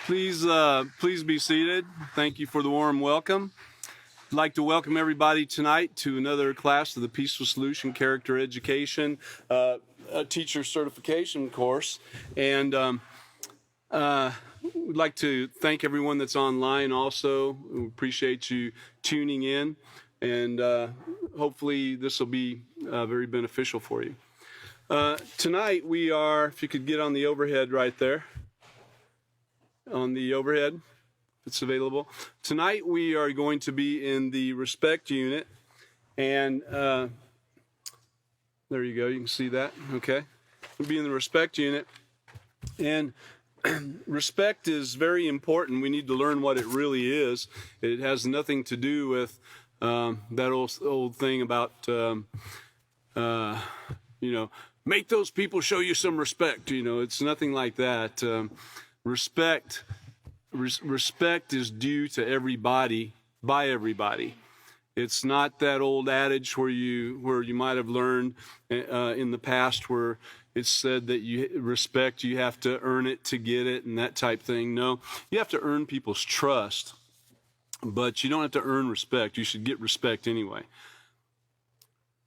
Please be seated. Thank you for the warm welcome. I'd like to welcome everybody tonight to another class of the Peaceful Solution Character Education Teacher Certification course. And we'd like to thank everyone that's online also. We appreciate you tuning in, and hopefully this will be very beneficial for you. Tonight we are, if you could get on the overhead right there, on the overhead, if it's available. Tonight we are going to be in the respect unit, and there you go, you can see that, okay? We'll be in the respect unit, and respect is very important. We need to learn what it really is. It has nothing to do with that old thing about, make those people show you some respect. It's nothing like that. Respect is due to everybody, by everybody. It's not that old adage where you might have learned in the past where it's said that you have to earn it to get it and that type thing. No, you have to earn people's trust, but you don't have to earn respect. You should get respect anyway.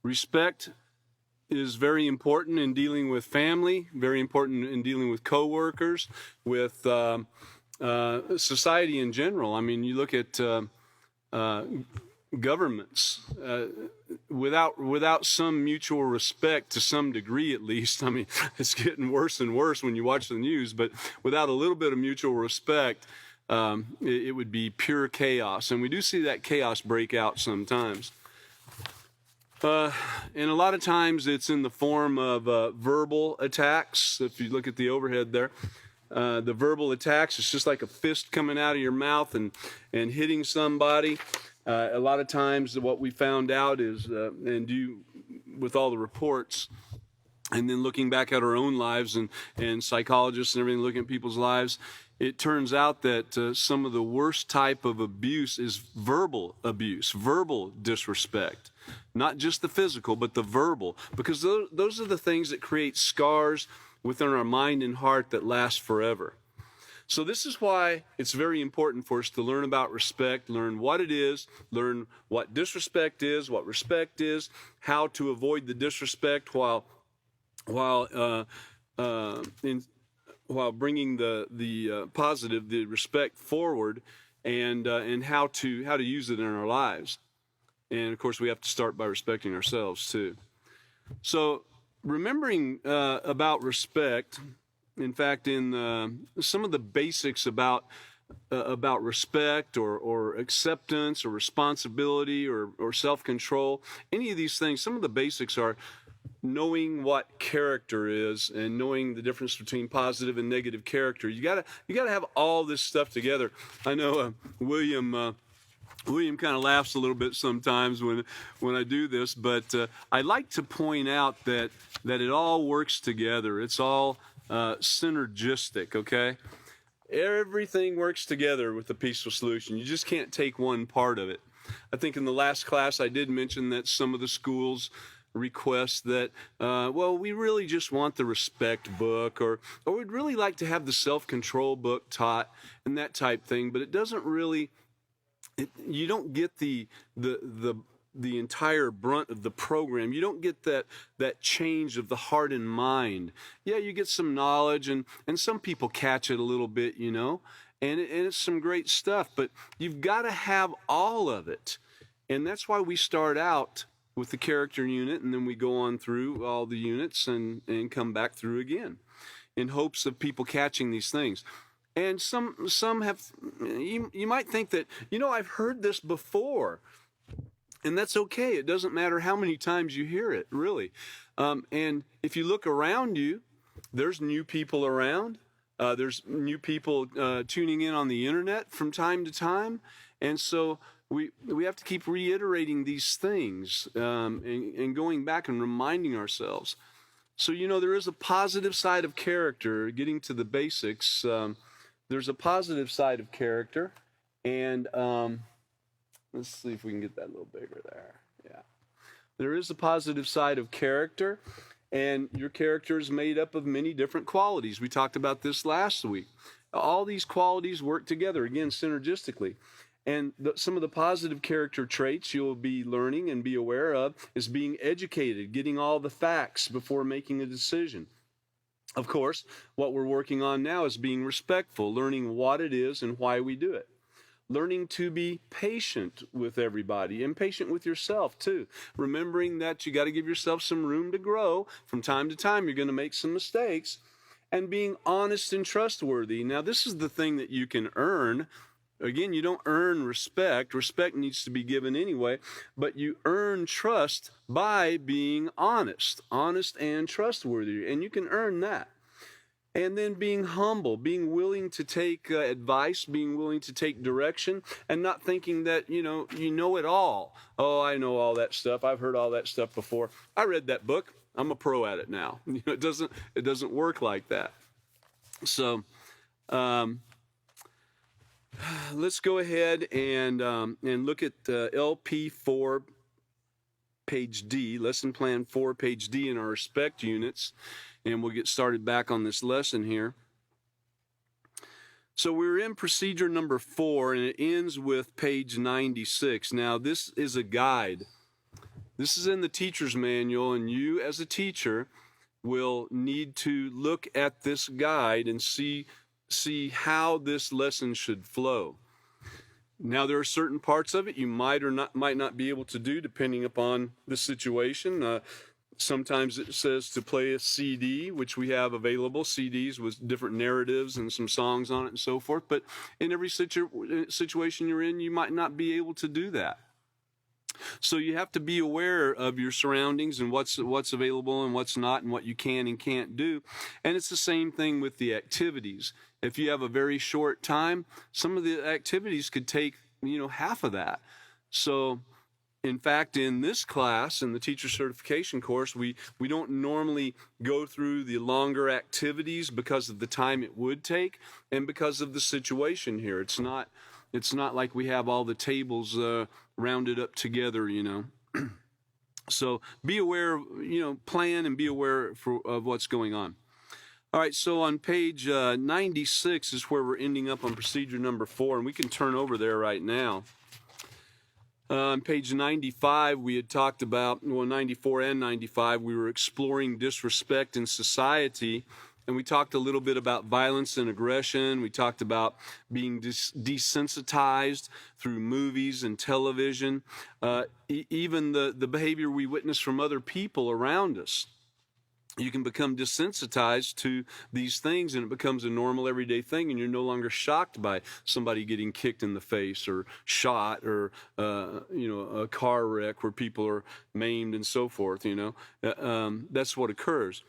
Respect is very important in dealing with family, very important in dealing with coworkers, with society in general. I mean, you look at governments without some mutual respect, to some degree at least. I mean, it's getting worse and worse when you watch the news, but without a little bit of mutual respect, it would be pure chaos. And we do see that chaos break out sometimes. And a lot of times it's in the form of verbal attacks. If you look at the overhead there, the verbal attacks, it's just like a fist coming out of your mouth and hitting somebody. A lot of times what we found out is, with all the reports, and then looking back at our own lives and psychologists and everything looking at people's lives, it turns out that some of the worst type of abuse is verbal abuse, verbal disrespect. Not just the physical, but the verbal, because those are the things that create scars within our mind and heart that last forever. So this is why it's very important for us to learn about respect, learn what it is, learn what disrespect is, what respect is, how to avoid the disrespect while bringing the positive, the respect forward, and how to use it in our lives. And of course, we have to start by respecting ourselves too. So remembering about respect, in fact, in some of the basics about respect or acceptance or responsibility or self-control, any of these things, some of the basics are knowing what character is and knowing the difference between positive and negative character. You gotta have all this stuff together. I know William kind of laughs a little bit sometimes when I do this, but I like to point out that it all works together. It's all synergistic, okay? Everything works together with the peaceful solution. You just can't take one part of it. I think in the last class I did mention that some of the schools request that, we really just want the respect book, or we'd really like to have the self-control book taught and that type thing, but it doesn't really... you don't get the entire brunt of the program. You don't get that change of the heart and mind. Yeah, you get some knowledge, and some people catch it a little bit, and it's some great stuff, but you've got to have all of it. And that's why we start out with the character unit, and then we go on through all the units and come back through again in hopes of people catching these things. And some have, you might think that, I've heard this before, and that's okay. It doesn't matter how many times you hear it, really. And if you look around you, there's new people around. There's new people tuning in on the internet from time to time. And so we have to keep reiterating these things and going back and reminding ourselves. So, there is a positive side of character, getting to the basics. There's a positive side of character, and let's see if we can get that a little bigger there. Yeah. There is a positive side of character, and your character is made up of many different qualities. We talked about this last week. All these qualities work together, again, synergistically. And some of the positive character traits you'll be learning and be aware of is being educated, getting all the facts before making a decision. Of course, what we're working on now is being respectful, learning what it is and why we do it. Learning to be patient with everybody and patient with yourself too. Remembering that you got to give yourself some room to grow. From time to time, you're going to make some mistakes. And being honest and trustworthy. Now, this is the thing that you can earn. Again, you don't earn respect. Respect needs to be given anyway, but you earn trust by being honest and trustworthy, and you can earn that. And then being humble, being willing to take advice, being willing to take direction, and not thinking that, you know it all. Oh, I know all that stuff. I've heard all that stuff before. I read that book. I'm a pro at it now. It doesn't work like that. So, let's go ahead and look at LP4, page D, lesson plan 4, page D in our respect units, and we'll get started back on this lesson here. So we're in procedure number 4, and it ends with page 96. Now, this is a guide. This is in the teacher's manual, and you as a teacher will need to look at this guide and see how this lesson should flow. Now, there are certain parts of it you might not be able to do depending upon the situation. Sometimes it says to play a CD, which we have available, CDs with different narratives and some songs on it and so forth. But in every situation you're in, you might not be able to do that. So you have to be aware of your surroundings and what's available and what's not and what you can and can't do. And it's the same thing with the activities. If you have a very short time, some of the activities could take, half of that. So, in fact, in this class, in the teacher certification course, we don't normally go through the longer activities because of the time it would take and because of the situation here. It's not like we have all the tables rounded up together, So be aware, plan and be aware of what's going on. All right, so on page 96 is where we're ending up on procedure number 4, and we can turn over there right now. On page 95, we had talked about, 94 and 95, we were exploring disrespect in society, and we talked a little bit about violence and aggression. We talked about being desensitized through movies and television, even the behavior we witness from other people around us. You can become desensitized to these things, and it becomes a normal everyday thing, and you're no longer shocked by somebody getting kicked in the face or shot or, a car wreck where people are maimed and so forth, That's what occurs.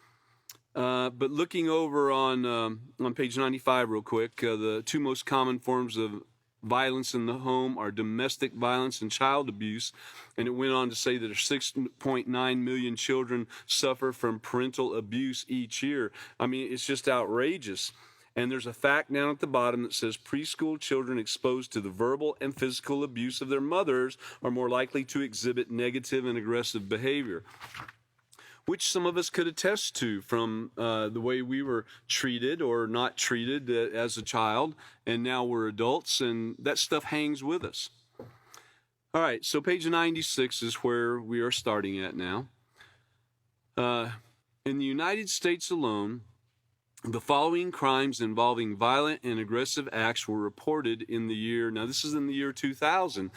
But looking over on page 95 real quick, the two most common forms of violence in the home are domestic violence and child abuse. And it went on to say that 6.9 million children suffer from parental abuse each year. I mean, it's just outrageous. And there's a fact down at the bottom that says preschool children exposed to the verbal and physical abuse of their mothers are more likely to exhibit negative and aggressive behavior, which some of us could attest to from the way we were treated or not treated as a child, and now we're adults, and that stuff hangs with us. All right, so page 96 is where we are starting at now. In the United States alone, the following crimes involving violent and aggressive acts were reported in the year, now this is in the year 2000.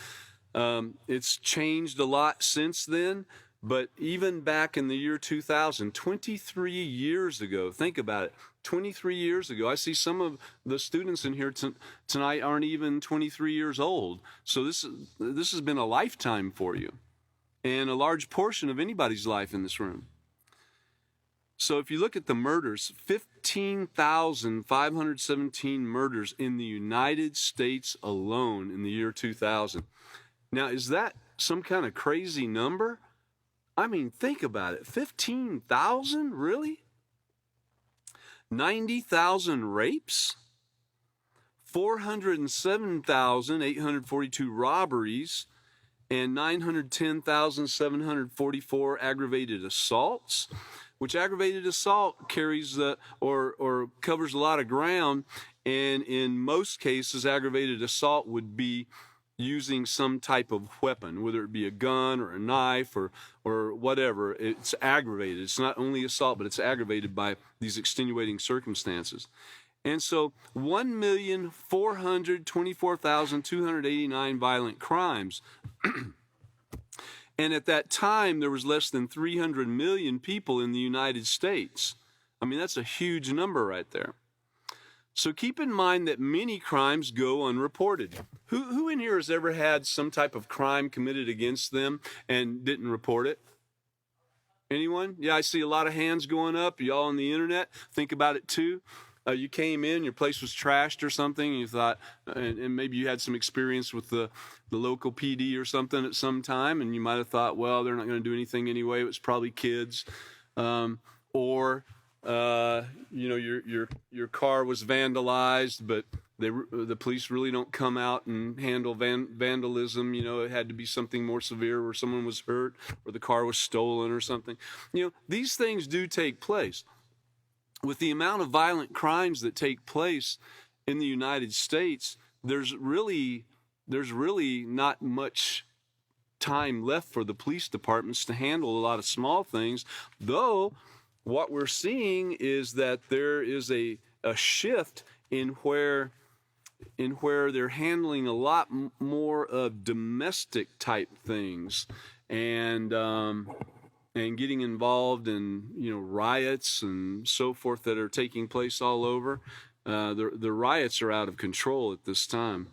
It's changed a lot since then. But even back in the year 2000, 23 years ago, think about it, 23 years ago, I see some of the students in here tonight aren't even 23 years old. So this has been a lifetime for you and a large portion of anybody's life in this room. So if you look at the murders, 15,517 murders in the United States alone in the year 2000. Now, is that some kind of crazy number? I mean, think about it. 15,000? Really? 90,000 rapes? 407,842 robberies? And 910,744 aggravated assaults? Which aggravated assault carries or covers a lot of ground And in most cases, aggravated assault would be using some type of weapon, whether it be a gun or a knife or whatever. It's aggravated. It's not only assault, but it's aggravated by these extenuating circumstances. And so 1,424,289 violent crimes. And at that time, there was less than 300 million people in the United States. I mean, that's a huge number right there. So keep in mind that many crimes go unreported. Who in here has ever had some type of crime committed against them and didn't report it? Anyone? Yeah, I see a lot of hands going up. Y'all on the internet, think about it too. You came in, your place was trashed or something, and you thought, and maybe you had some experience with the local PD or something at some time, and you might have thought, well, they're not going to do anything anyway. It was probably kids, or your car was vandalized, but the police really don't come out and handle vandalism. It had to be something more severe, where someone was hurt, or the car was stolen, or something. These things do take place. With the amount of violent crimes that take place in the United States, there's really not much time left for the police departments to handle a lot of small things, though what we're seeing is that there is a shift in where they're handling a lot more of domestic type things and getting involved in riots and so forth that are taking place all over. The riots are out of control at this time.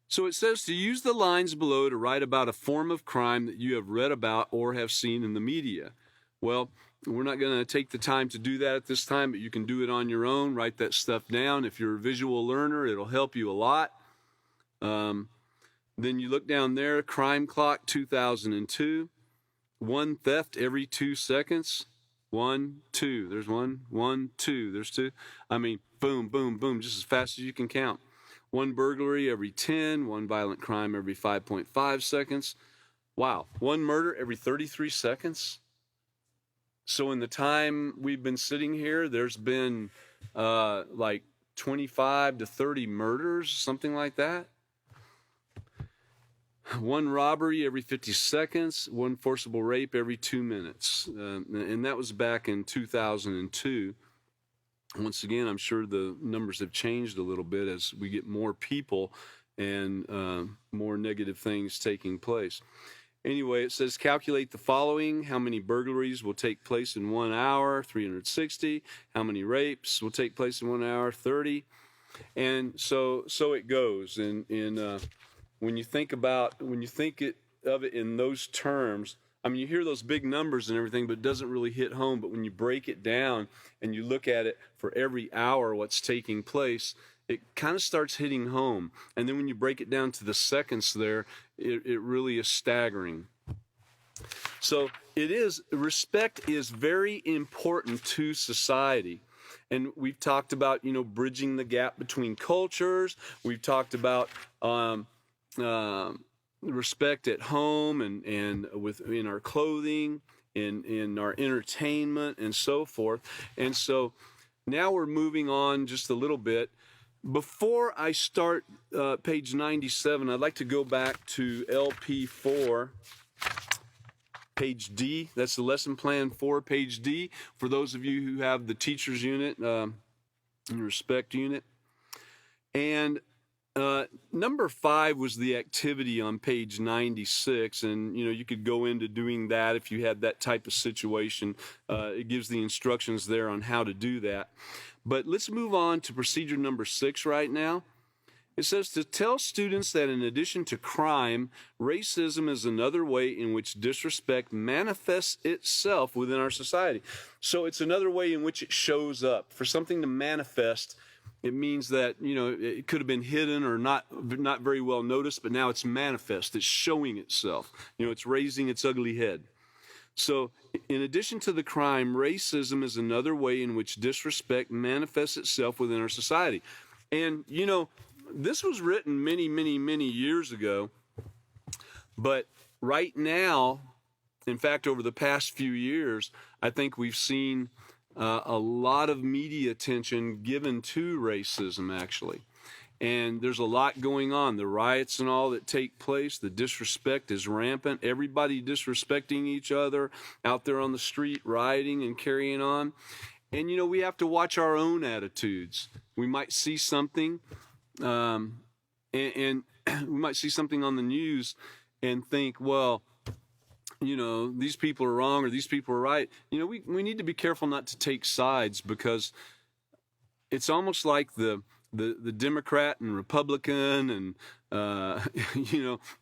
So it says to use the lines below to write about a form of crime that you have read about or have seen in the media. Well, we're not going to take the time to do that at this time, but you can do it on your own. Write that stuff down. If you're a visual learner, it'll help you a lot. Then you look down there, Crime Clock 2002. One theft every 2 seconds. 1, 2. There's 1, 1, 2. There's 2. I mean, boom, boom, boom, just as fast as you can count. One burglary every 10. One violent crime every 5.5 seconds. Wow. One murder every 33 seconds. So in the time we've been sitting here, there's been like 25 to 30 murders, something like that. One robbery every 50 seconds, one forcible rape every 2 minutes. And that was back in 2002. Once again, I'm sure the numbers have changed a little bit as we get more people and more negative things taking place. Anyway, it says calculate the following. How many burglaries will take place in 1 hour? 360. How many rapes will take place in 1 hour? 30. And so it goes. When you think of it in those terms, I mean, you hear those big numbers and everything, but it doesn't really hit home. But when you break it down and you look at it for every hour, what's taking place, it kind of starts hitting home. And then when you break it down to the seconds there, it really is staggering. So respect is very important to society. And we've talked about, bridging the gap between cultures. We've talked about respect at home and in our clothing, in our entertainment, and so forth. And so now we're moving on just a little bit. Before I start page 97, I'd like to go back to LP4, page D. That's the lesson plan 4, page D, for those of you who have the teacher's unit and respect unit. And number 5 was the activity on page 96, and you could go into doing that if you had that type of situation. It gives the instructions there on how to do that. But let's move on to procedure number 6 right now. It says to tell students that in addition to crime, racism is another way in which disrespect manifests itself within our society. So it's another way in which it shows up. For something to manifest, it means that, it could have been hidden or not very well noticed, but now it's manifest. It's showing itself. It's raising its ugly head. So in addition to the crime, racism is another way in which disrespect manifests itself within our society. And, this was written many, many, many years ago, but right now, in fact, over the past few years, I think we've seen a lot of media attention given to racism, actually. And there's a lot going on. The riots and all that take place, the disrespect is rampant. Everybody disrespecting each other out there on the street, rioting and carrying on. And, we have to watch our own attitudes. We might see something, and we might see something on the news and think, well, these people are wrong or these people are right. We need to be careful not to take sides, because it's almost like the Democrat and Republican and,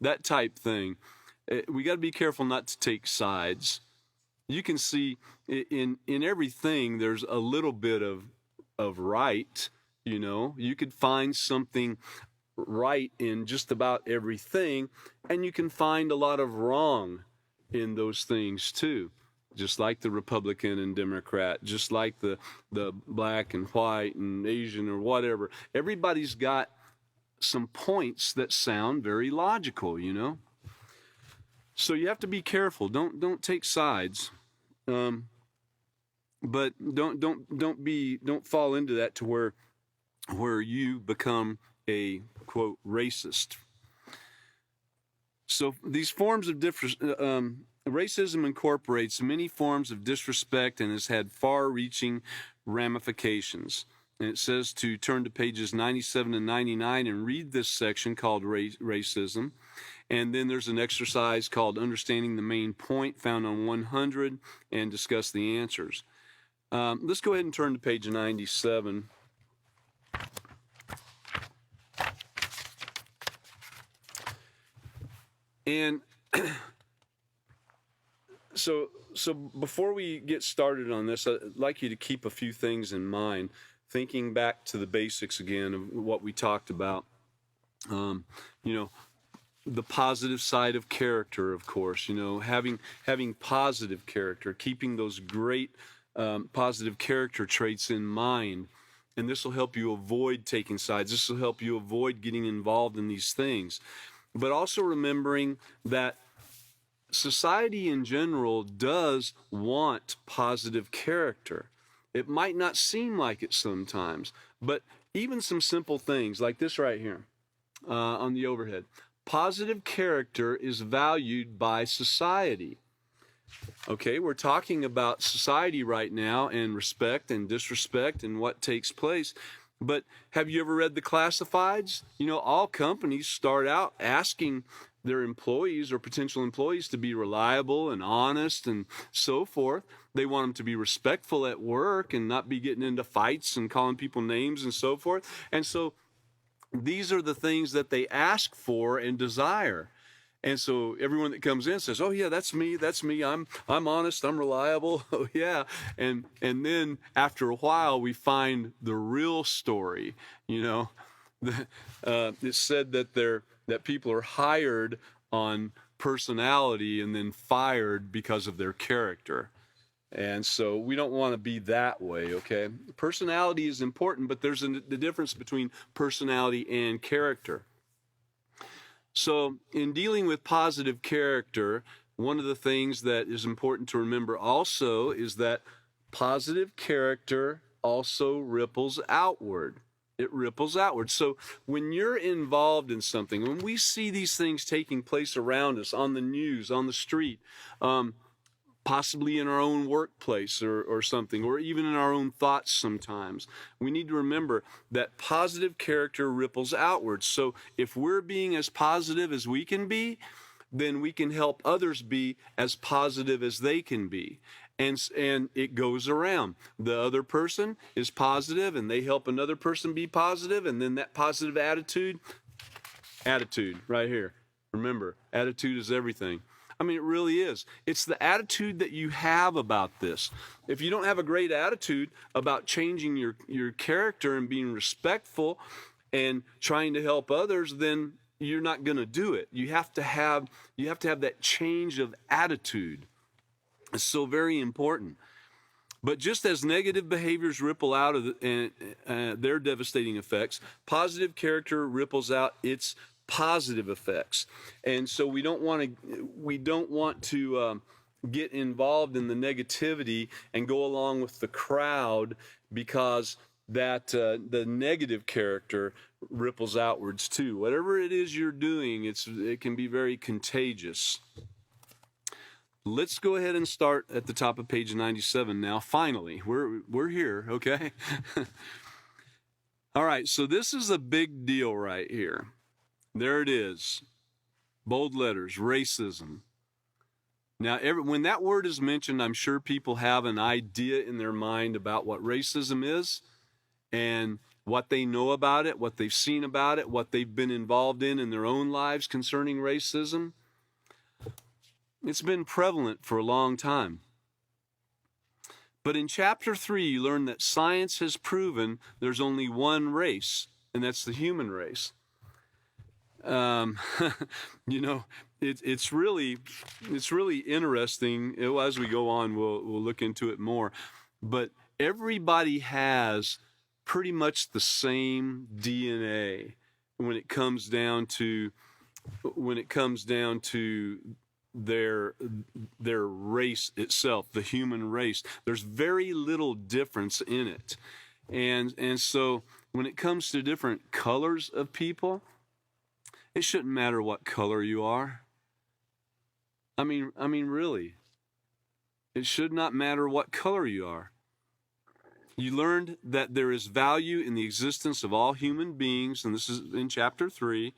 that type thing. We got to be careful not to take sides. You can see in everything there's a little bit of right. You could find something right in just about everything, and you can find a lot of wrong in those things too. Just like the Republican and Democrat, just like the black and white and Asian or whatever. Everybody's got some points that sound very logical, So you have to be careful. Don't take sides. But don't fall into that to where you become a quote racist. So these forms of racism incorporates many forms of disrespect and has had far-reaching ramifications. And it says to turn to pages 97 and 99 and read this section called racism. And then there's an exercise called Understanding the Main Point found on 100 and discuss the answers. Let's go ahead and turn to page 97. And so before we get started on this, I'd like you to keep a few things in mind, thinking back to the basics again of what we talked about. The positive side of character, of course, having positive character, keeping those great positive character traits in mind. And this will help you avoid taking sides. This will help you avoid getting involved in these things. But also remembering that society in general does want positive character. It might not seem like it sometimes, but even some simple things like this right here on the overhead. Positive character is valued by society. Okay, we're talking about society right now and respect and disrespect and what takes place. But have you ever read the classifieds? All companies start out asking their employees or potential employees to be reliable and honest and so forth. They want them to be respectful at work and not be getting into fights and calling people names and so forth. And so these are the things that they ask for and desire. And so everyone that comes in says, "Oh yeah, that's me. I'm honest. I'm reliable." Oh yeah. And then after a while, we find the real story. It's said that people are hired on personality and then fired because of their character. And so we don't want to be that way, okay? Personality is important, but there's the difference between personality and character. So in dealing with positive character, one of the things that is important to remember also is that positive character also ripples outward. It ripples outward. So when you're involved in something, when we see these things taking place around us on the news, on the street, possibly in our own workplace or something, or even in our own thoughts sometimes, we need to remember that positive character ripples outwards. So if we're being as positive as we can be, then we can help others be as positive as they can be. And it goes around. The other person is positive, and they help another person be positive, and then that positive attitude right here. Remember, attitude is everything. I mean, it really is. It's the attitude that you have about this. If you don't have a great attitude about changing your character and being respectful and trying to help others, then you're not going to do it. You have to have that change of attitude. It's so very important. But just as negative behaviors ripple out of their devastating effects, positive character ripples out its positive effects. And so we don't want to get involved in the negativity and go along with the crowd because that the negative character ripples outwards too. Whatever it is you're doing, it can be very contagious. Let's go ahead and start at the top of page 97 now. Finally, we're here, okay? All right, so this is a big deal right here. There it is. Bold letters, racism. Now, when that word is mentioned, I'm sure people have an idea in their mind about what racism is and what they know about it, what they've seen about it, what they've been involved in their own lives concerning racism. It's been prevalent for a long time. But in chapter 3, you learn that science has proven there's only one race, and that's the human race. You know, it's really interesting. As we go on, we'll look into it more. But everybody has pretty much the same DNA when it comes down to their race itself, the human race. There's very little difference in it, and so when it comes to different colors of people, it shouldn't matter what color you are. I mean, really, it should not matter what color you are. You learned that there is value in the existence of all human beings, and this is in chapter 3,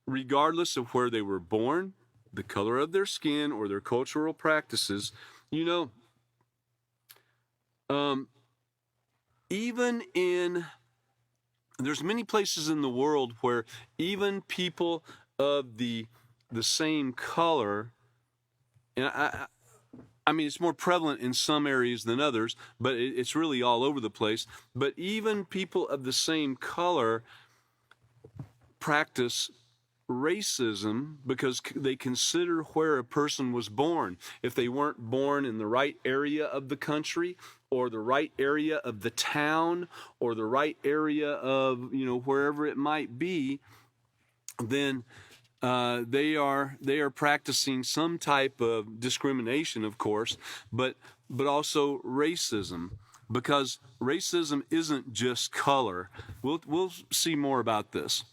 regardless of where they were born, the color of their skin, or their cultural practices. You know, there's many places in the world where even people of the same color, and I mean, it's more prevalent in some areas than others, but it's really all over the place. But even people of the same color practice racism because they consider where a person was born. If they weren't born in the right area of the country, or the right area of the town, or the right area of, you know, wherever it might be, then they are practicing some type of discrimination, of course, but also racism, because racism isn't just color. We'll see more about this.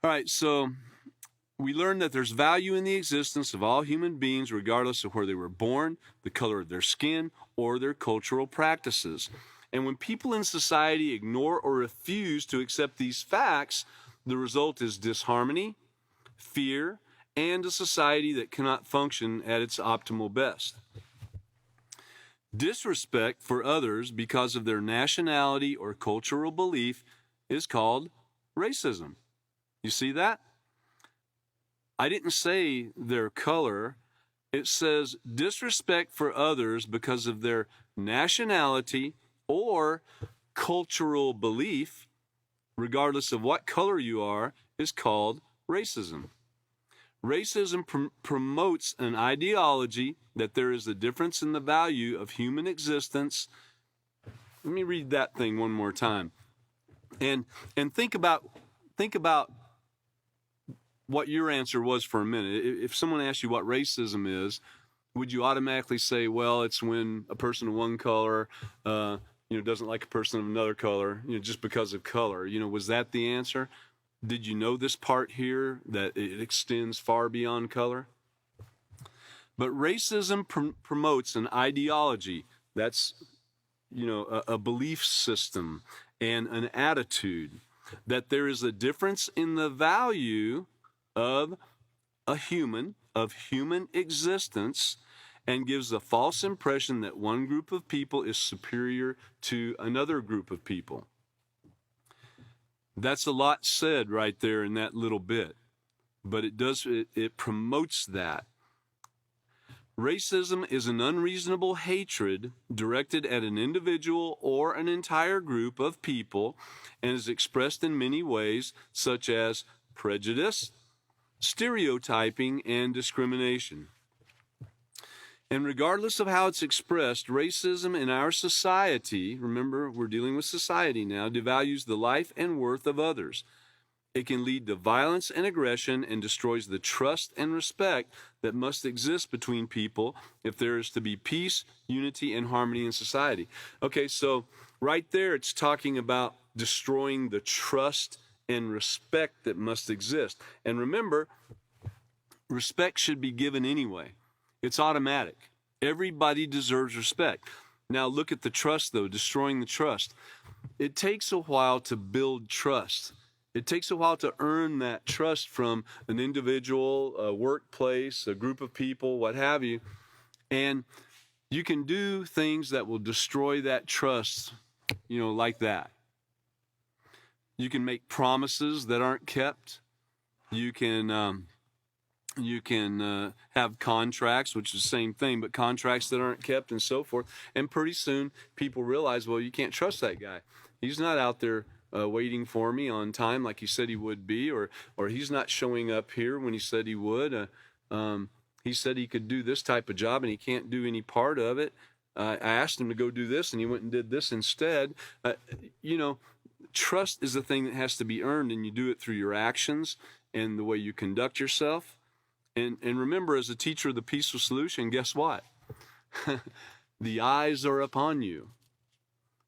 All right, so we learned that there's value in the existence of all human beings, regardless of where they were born, the color of their skin, or their cultural practices. And when people in society ignore or refuse to accept these facts, the result is disharmony, fear, and a society that cannot function at its optimal best. Disrespect for others because of their nationality or cultural belief is called racism. You see that? I didn't say their color. It says disrespect for others because of their nationality or cultural belief, regardless of what color you are, is called racism. Racism promotes an ideology that there is a difference in the value of human existence. Let me read that thing one more time. And think about what your answer was for a minute. If someone asked you what racism is, would you automatically say, well, it's when a person of one color doesn't like a person of another color, just because of color? Was that the answer? Did you know this part here, that it extends far beyond color? But racism promotes an ideology. That's, a belief system and an attitude that there is a difference in the value of human existence, and gives a false impression that one group of people is superior to another group of people. That's a lot said right there in that little bit, but it promotes that. Racism is an unreasonable hatred directed at an individual or an entire group of people, and is expressed in many ways, such as prejudice, stereotyping, and discrimination. And regardless of how it's expressed, racism in our society, remember, we're dealing with society now, devalues the life and worth of others. It can lead to violence and aggression and destroys the trust and respect that must exist between people if there is to be peace, unity, and harmony in society. Okay, so right there it's talking about destroying the trust and respect that must exist. And remember, respect should be given anyway. It's automatic. Everybody deserves respect. Now look at the trust, though, destroying the trust. It takes a while to build trust. It takes a while to earn that trust from an individual, a workplace, a group of people, what have you. And you can do things that will destroy that trust, like that. You can make promises that aren't kept. You can have contracts, which is the same thing, but contracts that aren't kept and so forth. And pretty soon people realize, well, you can't trust that guy. He's not out there waiting for me on time like he said he would be, or he's not showing up here when he said he would. He said he could do this type of job and he can't do any part of it. I asked him to go do this and he went and did this instead. Trust is a thing that has to be earned, and you do it through your actions and the way you conduct yourself. And remember, as a teacher of the peaceful solution, guess what? The eyes are upon you.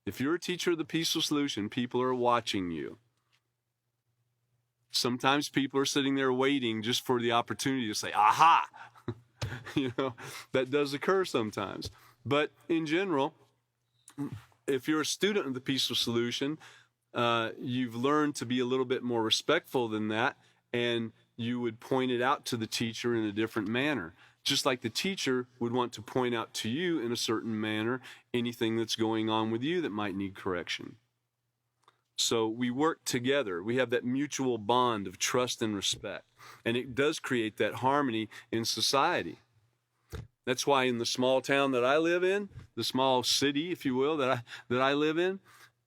If you're a teacher of the peaceful solution, people are watching you. Sometimes people are sitting there waiting just for the opportunity to say, aha! That does occur sometimes. But in general, if you're a student of the peaceful solution, you've learned to be a little bit more respectful than that, and you would point it out to the teacher in a different manner. Just like the teacher would want to point out to you in a certain manner anything that's going on with you that might need correction. So we work together. We have that mutual bond of trust and respect. And it does create that harmony in society. That's why in the small town that I live in, the small city, if you will, that I live in,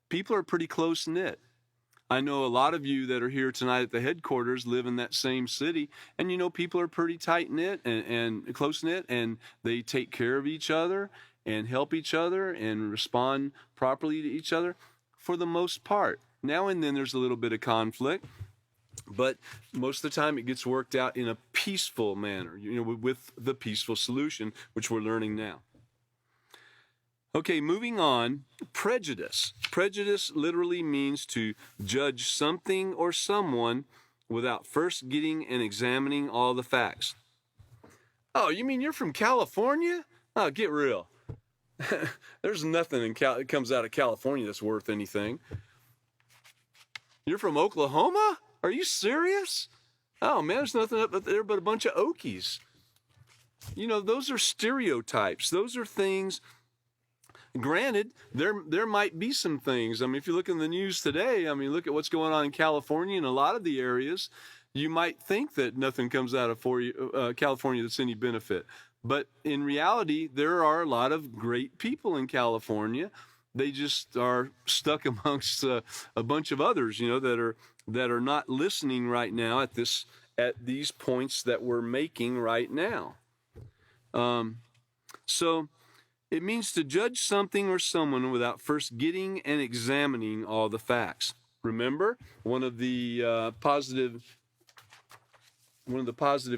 people are pretty close-knit. I know a lot of you that are here tonight at the headquarters live in that same city, and people are pretty tight-knit and close-knit, and they take care of each other and help each other and respond properly to each other for the most part. Now and then there's a little bit of conflict, but most of the time it gets worked out in a peaceful manner, with the peaceful solution, which we're learning now. Okay, moving on, prejudice. Prejudice literally means to judge something or someone without first getting and examining all the facts. Oh, you mean you're from California? Oh, get real. There's nothing that comes out of California that's worth anything. You're from Oklahoma? Are you serious? Oh, man, there's nothing up there but a bunch of Okies. Those are stereotypes. Those are things. Granted, there might be some things. I mean, if you look in the news today, look at what's going on in California and a lot of the areas. You might think that nothing comes out of California that's any benefit. But in reality, there are a lot of great people in California. They just are stuck amongst a bunch of others, that are not listening right now at these points that we're making right now. So it means to judge something or someone without first getting and examining all the facts. Remember, one of the positive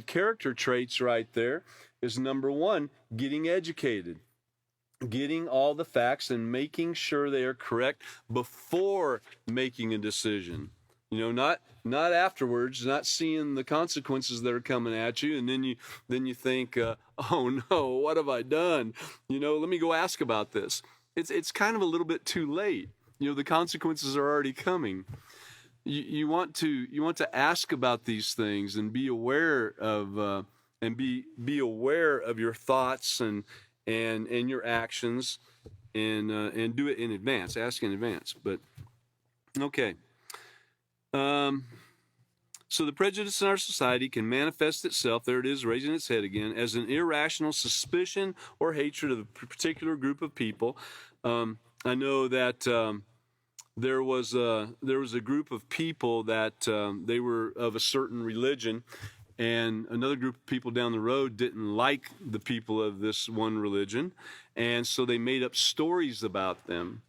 character traits right there is number one, getting educated. Getting all the facts and making sure they are correct before making a decision. Not afterwards, not seeing the consequences that are coming at you, and then you think, oh no, what have I done? Let me go ask about this. It's kind of a little bit too late. The consequences are already coming. You want to ask about these things and be aware of be aware of your thoughts and your actions, and do it in advance. Ask in advance. But okay. So the prejudice in our society can manifest itself, there it is, raising its head again, as an irrational suspicion or hatred of a particular group of people. I know that there was a group of people that they were of a certain religion, and another group of people down the road didn't like the people of this one religion, and so they made up stories about them.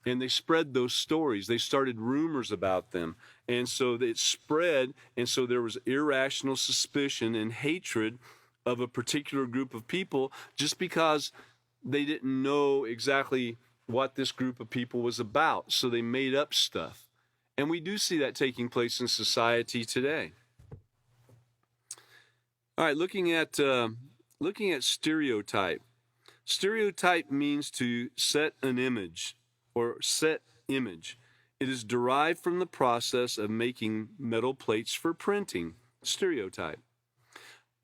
And they spread those stories. They started rumors about them. And so it spread, and so there was irrational suspicion and hatred of a particular group of people just because they didn't know exactly what this group of people was about. So they made up stuff. And we do see that taking place in society today. All right, looking at stereotype. Stereotype means to set an image or set image. It is derived from the process of making metal plates for printing. Stereotype.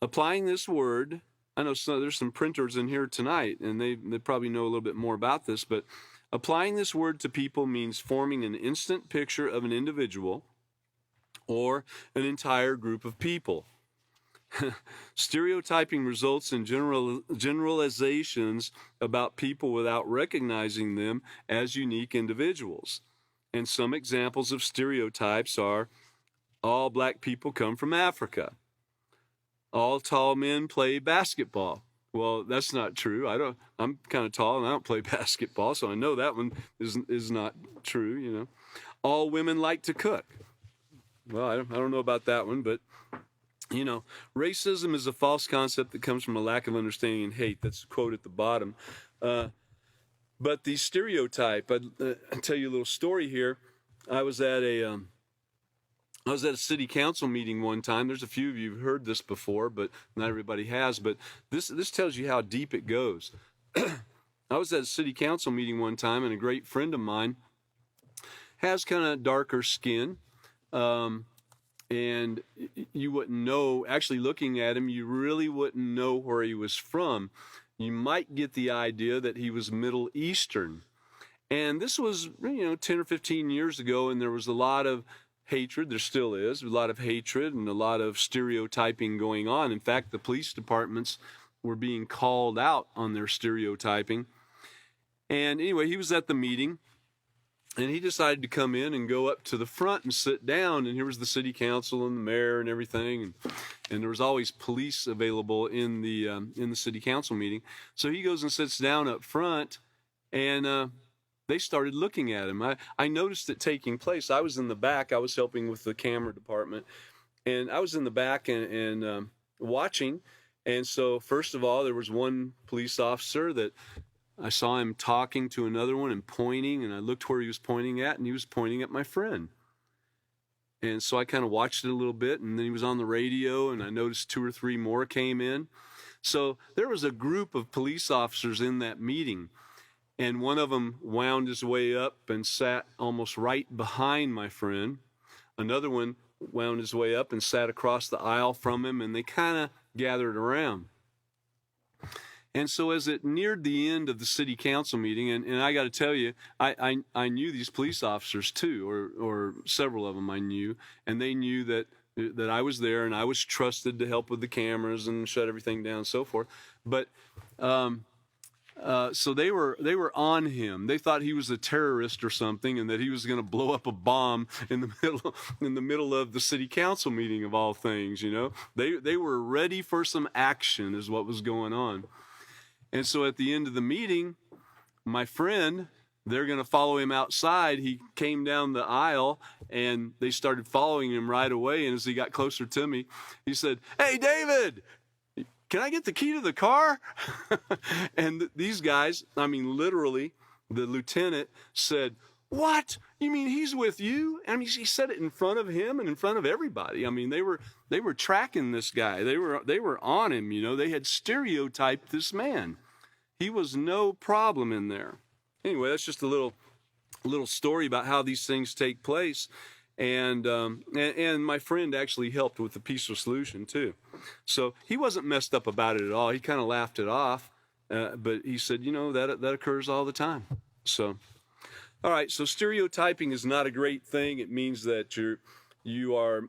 Applying this word, I know there's some printers in here tonight, and they probably know a little bit more about this, but applying this word to people means forming an instant picture of an individual or an entire group of people. Stereotyping results in generalizations about people without recognizing them as unique individuals. And some examples of stereotypes are: all black people come from Africa. All tall men play basketball. Well, that's not true. I'm kind of tall and I don't play basketball, so I know that one is not true, you know. All women like to cook. Well, I don't know about that one, but you know, racism is a false concept that comes from a lack of understanding and hate. That's a quote at the bottom. But the stereotype, I'll tell you a little story here. I was at a city council meeting one time. There's a few of you who've heard this before, but not everybody has. But this tells you how deep it goes. I was at a city council meeting one time, and a great friend of mine has kind of darker skin. And you wouldn't know, actually looking at him, you really wouldn't know where he was from. You might get the idea that he was Middle Eastern. And this was, 10 or 15 years ago, and there was a lot of hatred. There still is a lot of hatred and a lot of stereotyping going on. In fact, the police departments were being called out on their stereotyping. And anyway, he was at the meeting, and he decided to come in and go up to the front and sit down. And here was the city council and the mayor and everything. And there was always police available in the city council meeting. So he goes and sits down up front, and they started looking at him. I noticed it taking place. I was in the back. I was helping with the camera department. And I was in the back and watching. And so first of all, there was one police officer that I saw him talking to another one and pointing, and I looked where he was pointing at, and he was pointing at my friend. And so I kind of watched it a little bit, and then he was on the radio, and I noticed 2 or 3 more came in. So there was a group of police officers in that meeting, and one of them wound his way up and sat almost right behind my friend. Another one wound his way up and sat across the aisle from him, and they kind of gathered around. And so as it neared the end of the city council meeting, and I got to tell you, I knew these police officers too, or several of them I knew, and they knew that I was there and I was trusted to help with the cameras and shut everything down and so forth. But so they were on him. They thought he was a terrorist or something, and that he was going to blow up a bomb in the middle of the city council meeting of all things. They were ready for some action, is what was going on. And so at the end of the meeting, my friend, they're going to follow him outside. He came down the aisle, and they started following him right away. And as he got closer to me, he said, "Hey, David, can I get the key to the car?" And these guys, literally, the lieutenant said, "What? You mean he's with you?" He said it in front of him and in front of everybody. They were tracking this guy. They were on him. They had stereotyped this man. He was no problem in there. Anyway, that's just a little story about how these things take place. And my friend actually helped with the peaceful solution too. So he wasn't messed up about it at all. He kind of laughed it off, but he said, that occurs all the time. So, all right. So stereotyping is not a great thing. It means that you are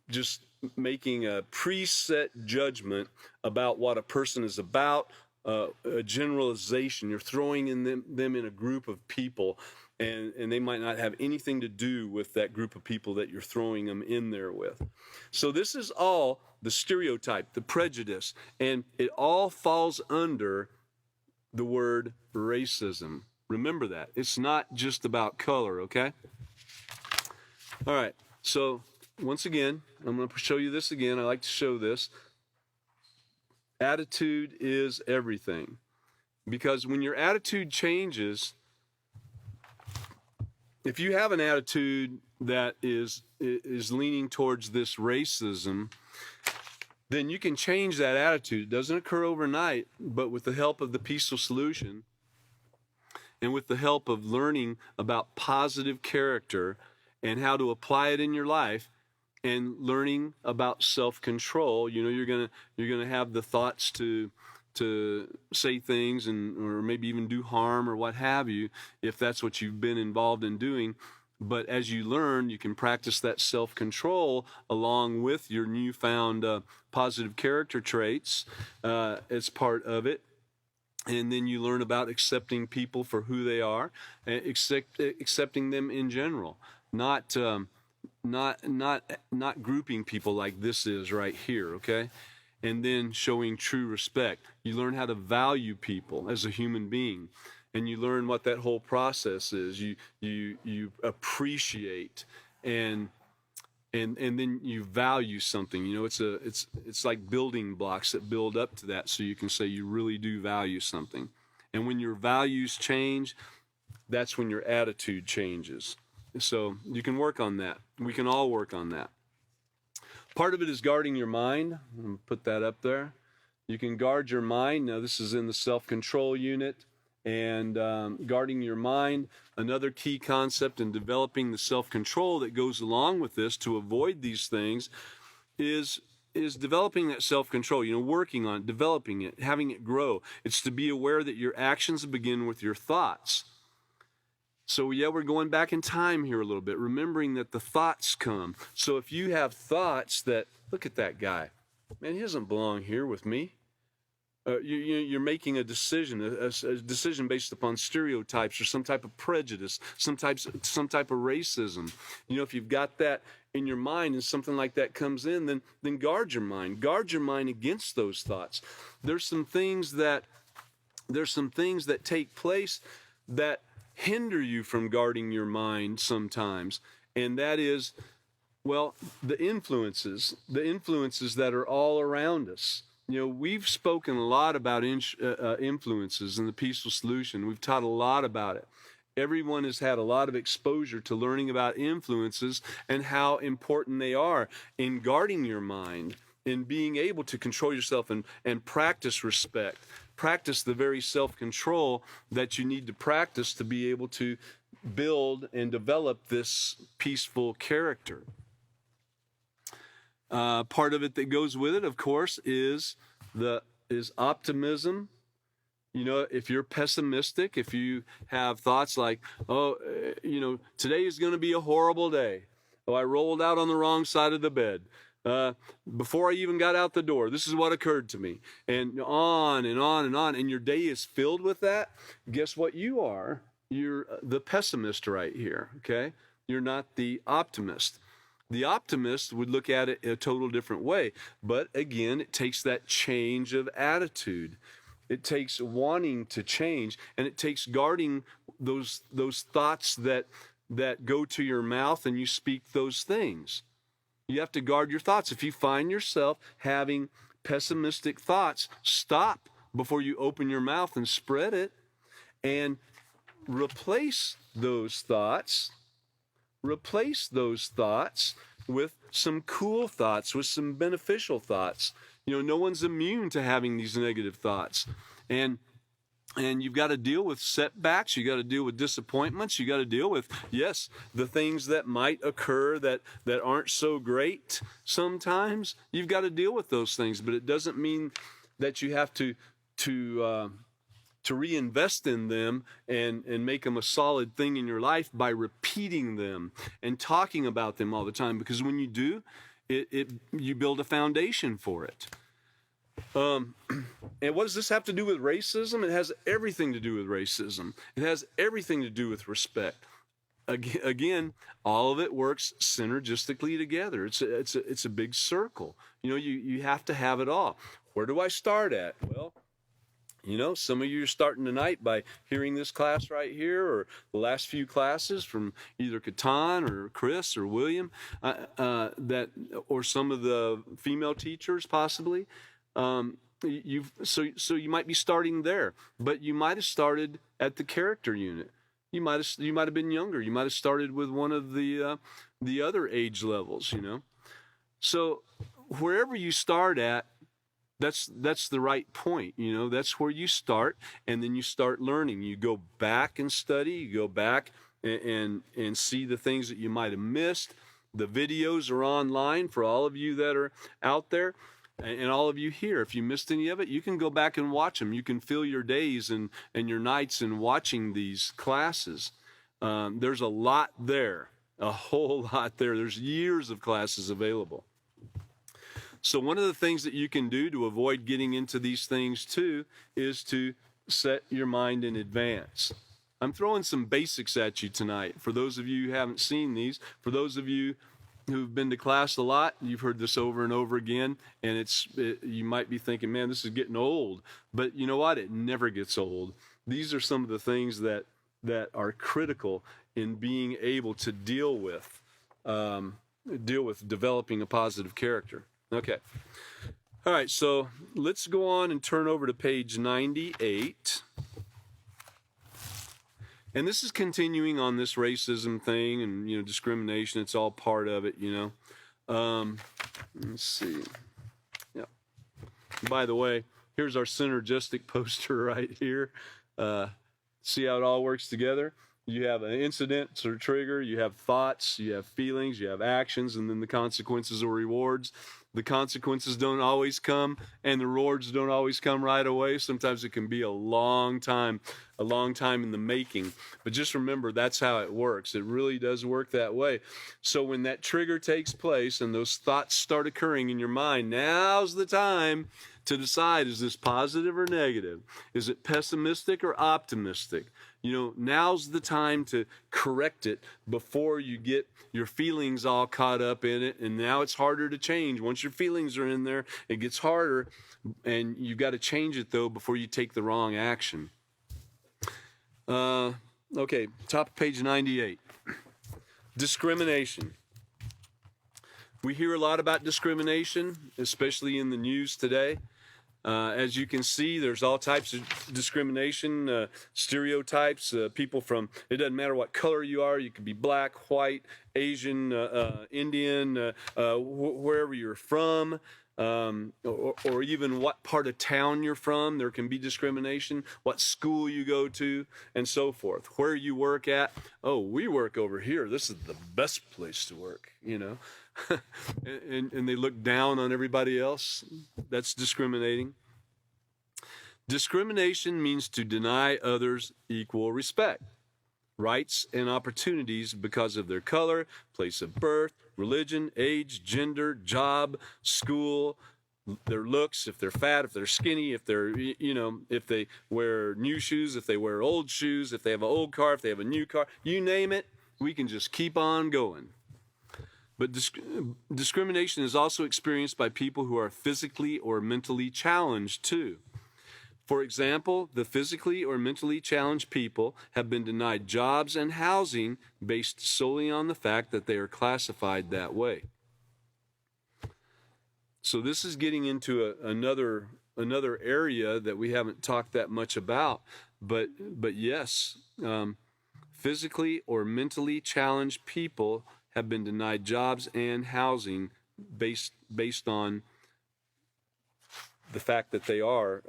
just making a preset judgment about what a person is about, a generalization. You're throwing them in a group of people. And they might not have anything to do with that group of people that you're throwing them in there with. So this is all the stereotype, the prejudice, and it all falls under the word racism. Remember that. It's not just about color, okay? All right, so once again, I'm going to show you this again. I like to show this. Attitude is everything. Because when your attitude changes, if you have an attitude that is leaning towards this racism, then you can change that attitude. It doesn't occur overnight, but with the help of the peaceful solution and with the help of learning about positive character and how to apply it in your life and learning about self-control, you're gonna have the thoughts to say things or maybe even do harm or what have you, if that's what you've been involved in doing. But as you learn, you can practice that self-control along with your newfound positive character traits as part of it. And then you learn about accepting people for who they are, accepting them in general, not grouping people like this is right here, okay? And then showing true respect. You learn how to value people as a human being, and you learn what that whole process is. You appreciate and then you value something. It's like building blocks that build up to that, so you can say you really do value something. And when your values change, that's when your attitude changes. So you can work on that. We can all work on that. Part of it is guarding your mind. I'm going to put that up there. You can guard your mind. Now, this is in the self-control unit. And guarding your mind, another key concept in developing the self-control that goes along with this to avoid these things is developing that self-control, working on it, developing it, having it grow. It's to be aware that your actions begin with your thoughts. So, we're going back in time here a little bit, remembering that the thoughts come. So if you have thoughts that, look at that guy, man, he doesn't belong here with me. You're making a decision, a decision based upon stereotypes or some type of prejudice, some type of racism. If you've got that in your mind and something like that comes in, then guard your mind. Guard your mind against those thoughts. There's some things that take place that hinder you from guarding your mind sometimes, and that is, the influences that are all around us. We've spoken a lot about influences in the peaceful solution. We've taught a lot about it. Everyone has had a lot of exposure to learning about influences and how important they are in guarding your mind, in being able to control yourself and practice respect. Practice the very self-control that you need to practice to be able to build and develop this peaceful character. Part of it that goes with it, of course, is optimism. If you're pessimistic, if you have thoughts like, today is going to be a horrible day. I rolled out on the wrong side of the bed. Before I even got out the door, this is what occurred to me. And on and on and on. And your day is filled with that. Guess what you are? You're the pessimist right here, okay? You're not the optimist. The optimist would look at it a total different way. But again, it takes that change of attitude. It takes wanting to change, and it takes guarding those thoughts that go to your mouth and you speak those things. You have to guard your thoughts. If you find yourself having pessimistic thoughts, stop before you open your mouth and spread it, and replace those thoughts with some cool thoughts, with some beneficial thoughts. No one's immune to having these negative thoughts. And you've got to deal with setbacks. You got to deal with disappointments. You got to deal with, yes, the things that might occur that aren't so great sometimes. You've got to deal with those things, but it doesn't mean that you have to reinvest in them and make them a solid thing in your life by repeating them and talking about them all the time. Because when you do, you build a foundation for it. And what does this have to do with racism? It has everything to do with racism. It has everything to do with respect. Again, all of it works synergistically together. It's a big circle. You have to have it all. Where do I start at? Well, You know, some of you are starting tonight by hearing this class right here, or the last few classes from either Catan or Chris or William, or some of the female teachers possibly. So you might be starting there, but you might have started at the character unit. You might have been younger. You might have started with one of the other age levels. You know, so wherever you start at, that's the right point. You know, that's where you start, and then you start learning. You go back and study. You go back and see the things that you might have missed. The videos are online for all of you that are out there, and all of you here. If you missed any of it, you can go back and watch them. You can fill your days and your nights in watching these classes. There's a lot there, a whole lot there. There's years of classes available. So one of the things that you can do to avoid getting into these things too is to set your mind in advance. I'm throwing some basics at you tonight. For those of you who haven't seen these, for those of you who've been to class a lot, you've heard this over and over again, and you might be thinking, man, this is getting old. But you know what? It never gets old. These are some of the things that are critical in being able to deal with developing a positive character. Okay. All right, so let's go on and turn over to page 98. And this is continuing on this racism thing and, you know, discrimination. It's all part of it, you know. Let's see. Yeah. By the way, here's our synergistic poster right here. See how it all works together? You have an incident or trigger, you have thoughts, you have feelings, you have actions, and then the consequences or rewards. The consequences don't always come, and the rewards don't always come right away. Sometimes it can be a long time in the making. But just remember, that's how it works. It really does work that way. So when that trigger takes place and those thoughts start occurring in your mind, now's the time to decide, is this positive or negative? Is it pessimistic or optimistic? You know, now's the time to correct it before you get your feelings all caught up in it. And now it's harder to change. Once your feelings are in there, it gets harder. And you've got to change it, though, before you take the wrong action. Okay, top of page 98. Discrimination. We hear a lot about discrimination, especially in the news today. As you can see, there's all types of discrimination, stereotypes, people from, it doesn't matter what color you are, you could be black, white, Asian, Indian, wherever you're from, or even what part of town you're from, there can be discrimination, what school you go to, and so forth. Where you work at, oh, we work over here, this is the best place to work, you know. and they look down on everybody else. That's discriminating. Discrimination means to deny others equal respect, rights, and opportunities because of their color, place of birth, religion, age, gender, job, school, their looks, if they're fat, if they're skinny, if they're, you know, if they wear new shoes, if they wear old shoes, if they have an old car, if they have a new car, you name it, we can just keep on going. But discrimination is also experienced by people who are physically or mentally challenged too. For example, the physically or mentally challenged people have been denied jobs and housing based solely on the fact that they are classified that way. So this is getting into another area that we haven't talked that much about, but yes, physically or mentally challenged people have been denied jobs and housing based on the fact that they are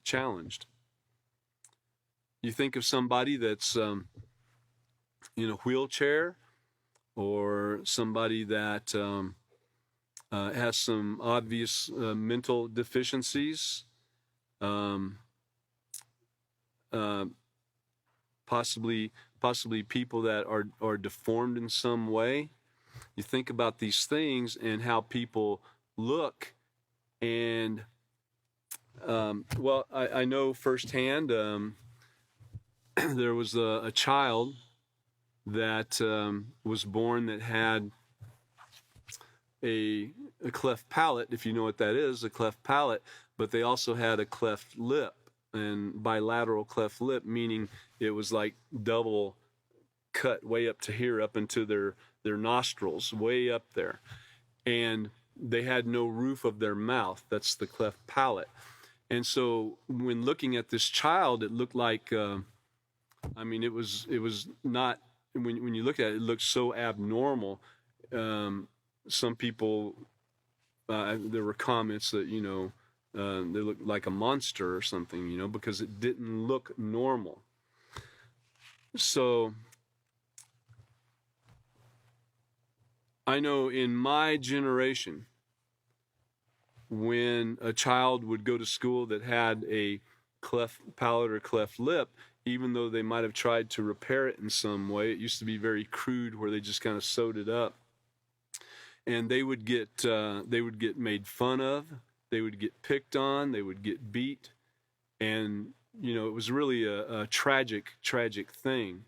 challenged. You think of somebody that's in a wheelchair, or somebody that has some obvious mental deficiencies, possibly people that are deformed in some way. You think about these things and how people look, and well, I know firsthand, there was a child that was born that had a cleft palate, if you know what that is, a cleft palate, but they also had a cleft lip. and bilateral cleft lip, meaning it was like double cut way up to here, up into their nostrils, way up there. And they had no roof of their mouth. That's the cleft palate. And so when looking at this child, it looked like, it was not, when you look at it, it looked so abnormal. Some people, there were comments that, they looked like a monster or something, because it didn't look normal. So I know in my generation, when a child would go to school that had a cleft palate or cleft lip, even though they might have tried to repair it in some way, it used to be very crude where they just kind of sewed it up, and they would get made fun of, they would get picked on, they would get beat, and it was really a tragic thing.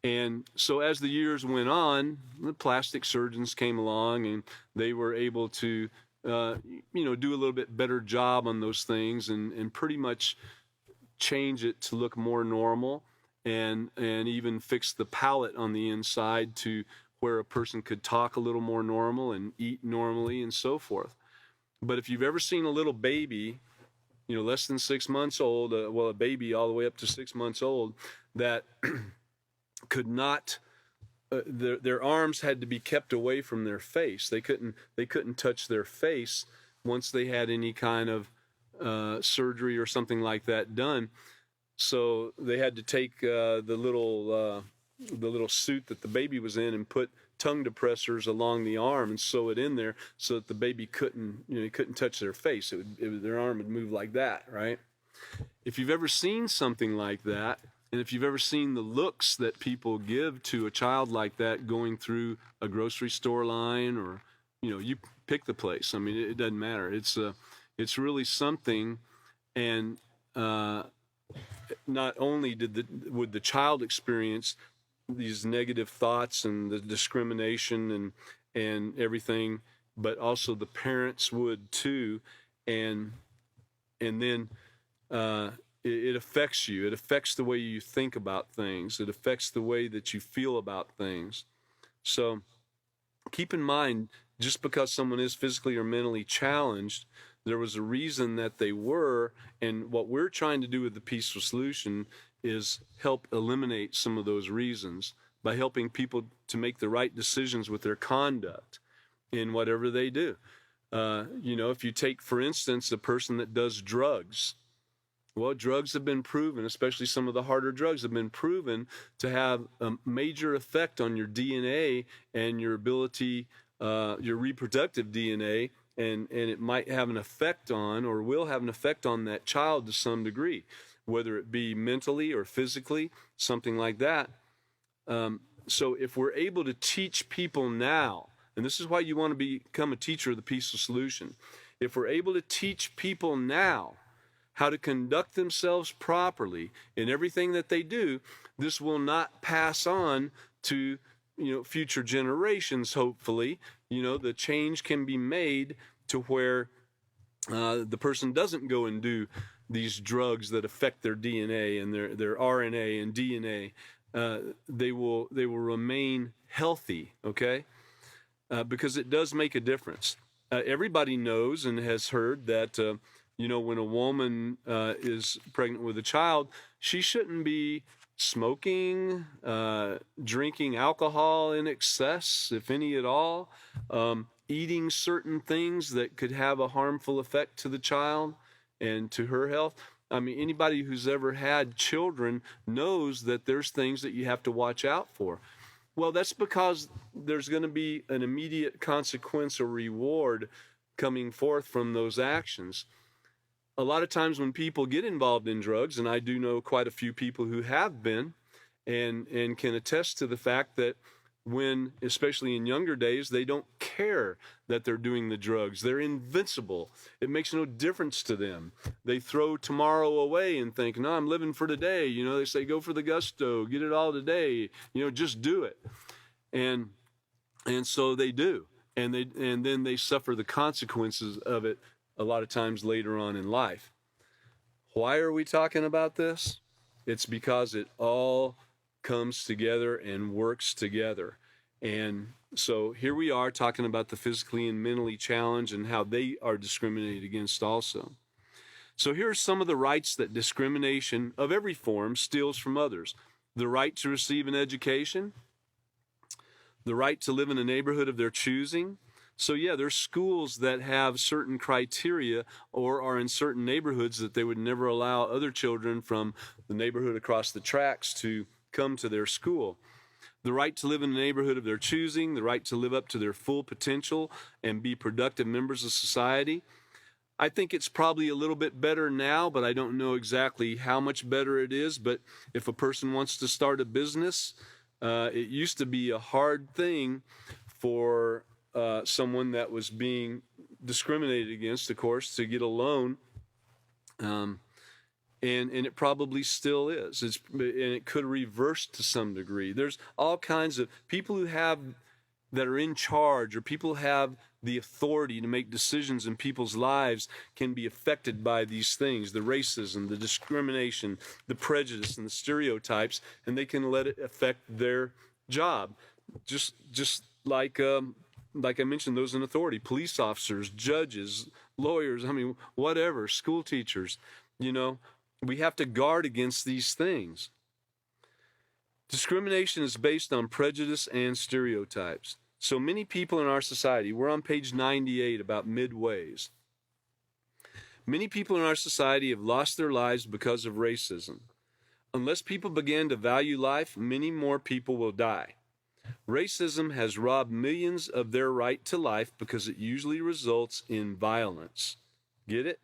And so as the years went on, the plastic surgeons came along, and they were able to, do a little bit better job on those things, and pretty much change it to look more normal, and even fix the palate on the inside to where a person could talk a little more normal and eat normally and so forth. But if you've ever seen a little baby, less than 6 months old, a baby all the way up to 6 months old, that could not, their arms had to be kept away from their face. They couldn't touch their face once they had any kind of surgery or something like that done. So they had to take the little suit that the baby was in and put tongue depressors along the arm and sew it in there so that the baby couldn't touch their face. Their arm would move like that, right? If you've ever seen something like that, and if you've ever seen the looks that people give to a child like that going through a grocery store line, or, you pick the place. It doesn't matter. It's really something. And not only would the child experience these negative thoughts and the discrimination and everything, but also the parents would too. And then it affects you. It affects the way you think about things. It affects the way that you feel about things. So keep in mind, just because someone is physically or mentally challenged, there was a reason that they were, and what we're trying to do with the Peaceful Solution is help eliminate some of those reasons by helping people to make the right decisions with their conduct in whatever they do. If you take, for instance, a person that does drugs, well, drugs have been proven, especially some of the harder drugs have been proven to have a major effect on your DNA and your ability, your reproductive DNA, and it might have an effect on, or will have an effect on, that child to some degree, whether it be mentally or physically, something like that. So if we're able to teach people now, and this is why you want to become a teacher of the Peaceful Solution, if we're able to teach people now how to conduct themselves properly in everything that they do, this will not pass on to future generations. Hopefully, the change can be made to where the person doesn't go and do these drugs that affect their DNA and their RNA and DNA. They will remain healthy, okay? Because it does make a difference. Everybody knows and has heard that when a woman is pregnant with a child, she shouldn't be smoking, drinking alcohol in excess, if any at all, eating certain things that could have a harmful effect to the child and to her health. Anybody who's ever had children knows that there's things that you have to watch out for. Well, that's because there's going to be an immediate consequence or reward coming forth from those actions. A lot of times when people get involved in drugs, and I do know quite a few people who have been, and can attest to the fact that when, especially in younger days, they don't care that they're doing the drugs. They're invincible. It makes no difference to them. They throw tomorrow away and think, no, I'm living for today. They say, go for the gusto, get it all today, just do it. And so they do. And then they suffer the consequences of it a lot of times later on in life. Why are we talking about this? It's because it all comes together and works together. And so here we are talking about the physically and mentally challenged and how they are discriminated against also. So here are some of the rights that discrimination of every form steals from others. The right to receive an education, the right to live in a neighborhood of their choosing. So yeah, there's schools that have certain criteria or are in certain neighborhoods that they would never allow other children from the neighborhood across the tracks to come to their school. The right to live in a neighborhood of their choosing, the right to live up to their full potential and be productive members of society. I think it's probably a little bit better now, but I don't know exactly how much better it is. But if a person wants to start a business, it used to be a hard thing for someone that was being discriminated against, of course, to get a loan. And it probably still is. And it could reverse to some degree. There's all kinds of people that are in charge, or people who have the authority to make decisions in people's lives, can be affected by these things, the racism, the discrimination, the prejudice, and the stereotypes, and they can let it affect their job. Just like I mentioned, those in authority, police officers, judges, lawyers, whatever, school teachers, we have to guard against these things. Discrimination is based on prejudice and stereotypes. So many people in our society, we're on page 98 about midways. Many people in our society have lost their lives because of racism. Unless people begin to value life, many more people will die. Racism has robbed millions of their right to life because it usually results in violence. Get it?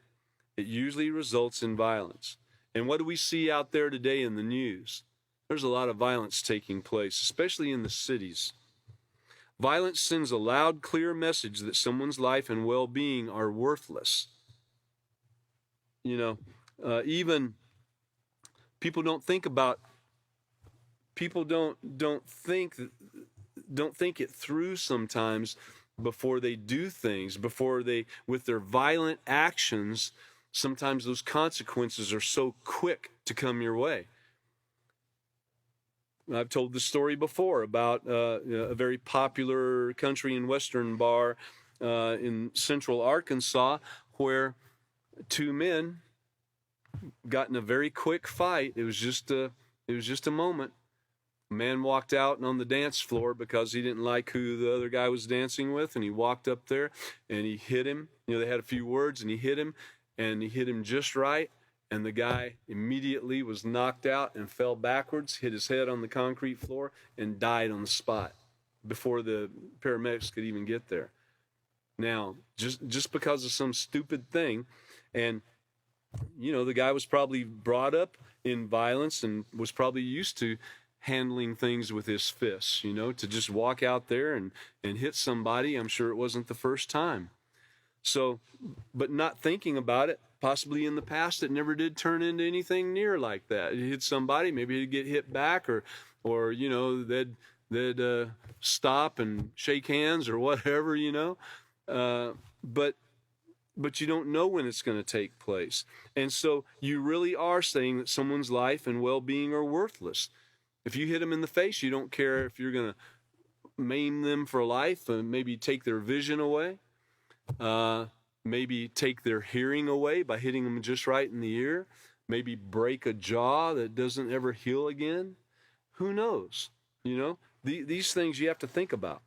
It usually results in violence. And what do we see out there today in the news? There's a lot of violence taking place, especially in the cities. Violence sends a loud, clear message that someone's life and well-being are worthless. Even people don't think it through sometimes before they do things, with their violent actions, sometimes those consequences are so quick to come your way. I've told the story before about a very popular country and western bar in central Arkansas, where two men got in a very quick fight. It was just a moment. A man walked out on the dance floor because he didn't like who the other guy was dancing with, and he walked up there and he hit him. They had a few words, and he hit him just right. And the guy immediately was knocked out and fell backwards, hit his head on the concrete floor, and died on the spot before the paramedics could even get there. Now, just because of some stupid thing, and the guy was probably brought up in violence and was probably used to handling things with his fists, to just walk out there and hit somebody. I'm sure it wasn't the first time. So, but not thinking about it, possibly in the past it never did turn into anything near like that. It hit somebody, maybe he'd get hit back, or they'd stop and shake hands or whatever, but you don't know when it's going to take place. And so you really are saying that someone's life and well-being are worthless. If you hit them in the face, you don't care if you're going to maim them for life and maybe take their vision away. Maybe take their hearing away by hitting them just right in the ear. Maybe break a jaw that doesn't ever heal again. Who knows? These things you have to think about.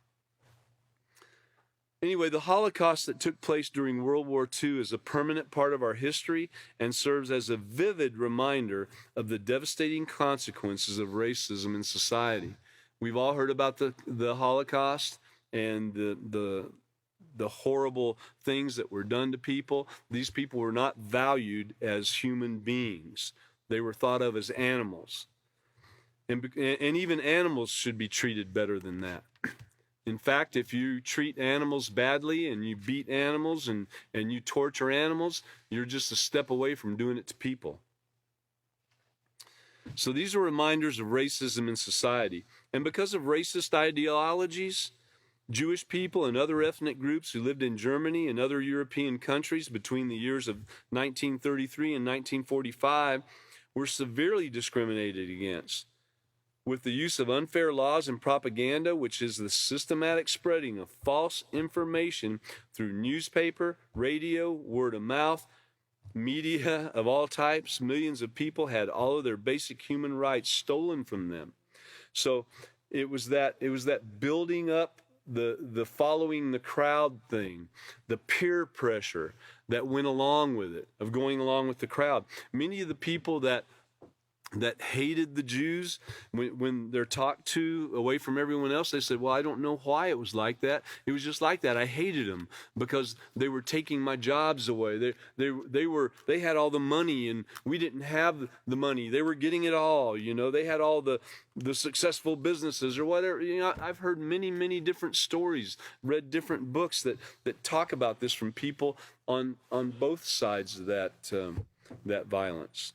Anyway, the Holocaust that took place during World War II is a permanent part of our history and serves as a vivid reminder of the devastating consequences of racism in society. We've all heard about the Holocaust and the horrible things that were done to people. These people were not valued as human beings. They were thought of as animals. And even animals should be treated better than that. In fact, if you treat animals badly and you beat animals and you torture animals, you're just a step away from doing it to people. So these are reminders of racism in society. And because of racist ideologies, Jewish people and other ethnic groups who lived in Germany and other European countries between the years of 1933 and 1945 were severely discriminated against, with the use of unfair laws and propaganda, which is the systematic spreading of false information through newspaper, radio, word of mouth, media of all types. Millions of people had all of their basic human rights stolen from them. So it was that building up the following the crowd thing, the peer pressure that went along with it, of going along with the crowd. Many of the people that hated the Jews, when they're talked to away from everyone else, they said, well, I don't know why it was like that. It was just like that. I hated them because they were taking my jobs away. They had all the money and we didn't have the money. They were getting it all, you know. They had all the successful businesses or whatever. You know, I've heard many different stories, read different books that talk about this from people on both sides of that violence.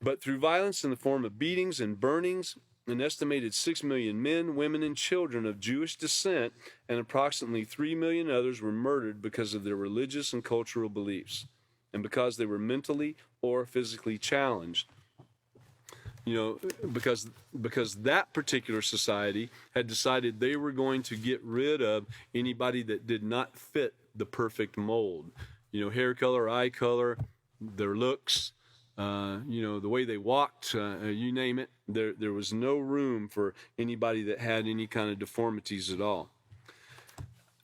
But through violence in the form of beatings and burnings, an estimated 6 million men, women, and children of Jewish descent and approximately 3 million others were murdered because of their religious and cultural beliefs and because they were mentally or physically challenged. You know, because that particular society had decided they were going to get rid of anybody that did not fit the perfect mold. You know, hair color, eye color, their looks, you know, the way they walked, you name it. There was no room for anybody that had any kind of deformities at all.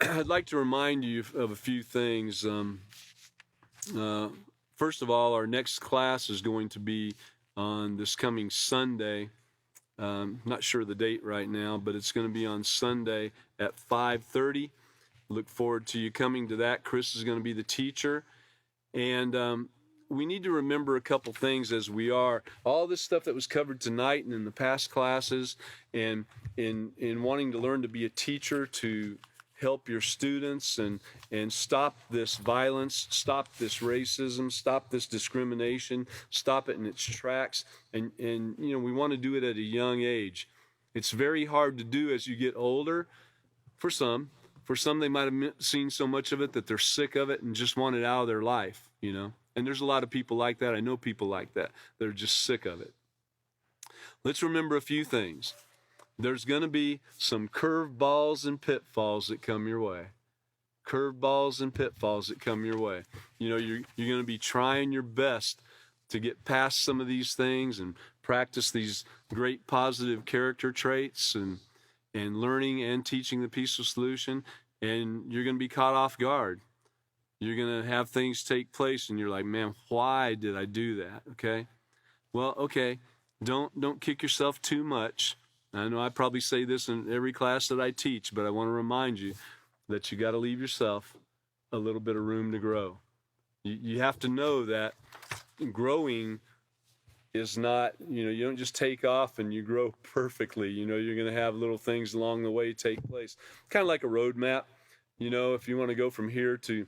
I'd like to remind you of a few things. First of all, our next class is going to be on this coming Sunday. Not sure the date right now, but it's going to be on Sunday at 5:30. Look forward to you coming to that. Chris is going to be the teacher. And we need to remember a couple things as we are. All this stuff that was covered tonight and in the past classes, and in wanting to learn to be a teacher to help your students and stop this violence, stop this racism, stop this discrimination, stop it in its tracks. And you know, we want to do it at a young age. It's very hard to do as you get older for some. For some, they might have seen so much of it that they're sick of it and just want it out of their life, you know. And there's a lot of people like that. I know people like that. They're just sick of it. Let's remember a few things. There's going to be some curveballs and pitfalls that come your way. Curveballs and pitfalls that come your way. You know, you're going to be trying your best to get past some of these things and practice these great positive character traits and learning and teaching the peaceful solution. And you're going to be caught off guard. You're going to have things take place and you're like, man, why did I do that? Okay. Well, okay. Don't kick yourself too much. I know I probably say this in every class that I teach, but I want to remind you that you got to leave yourself a little bit of room to grow. You have to know that growing is not, you know, you don't just take off and you grow perfectly. You know, you're going to have little things along the way take place. Kind of like a road map. You know, if you want to go from here to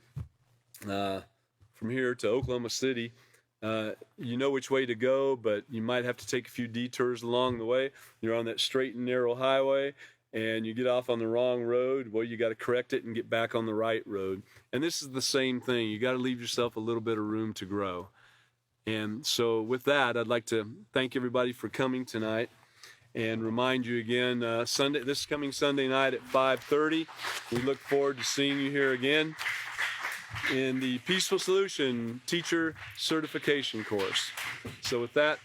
Oklahoma City, you know which way to go, but you might have to take a few detours along the way. You're on that straight and narrow highway and you get off on the wrong road. Well, you got to correct it and get back on the right road. And this is the same thing. You got to leave yourself a little bit of room to grow. And so with that, I'd like to thank everybody for coming tonight and remind you again, this coming Sunday night at 5:30. We look forward to seeing you here again in the Peaceful Solution Teacher Certification course. So with that,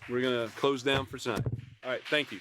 we're going to close down for tonight. All right, thank you.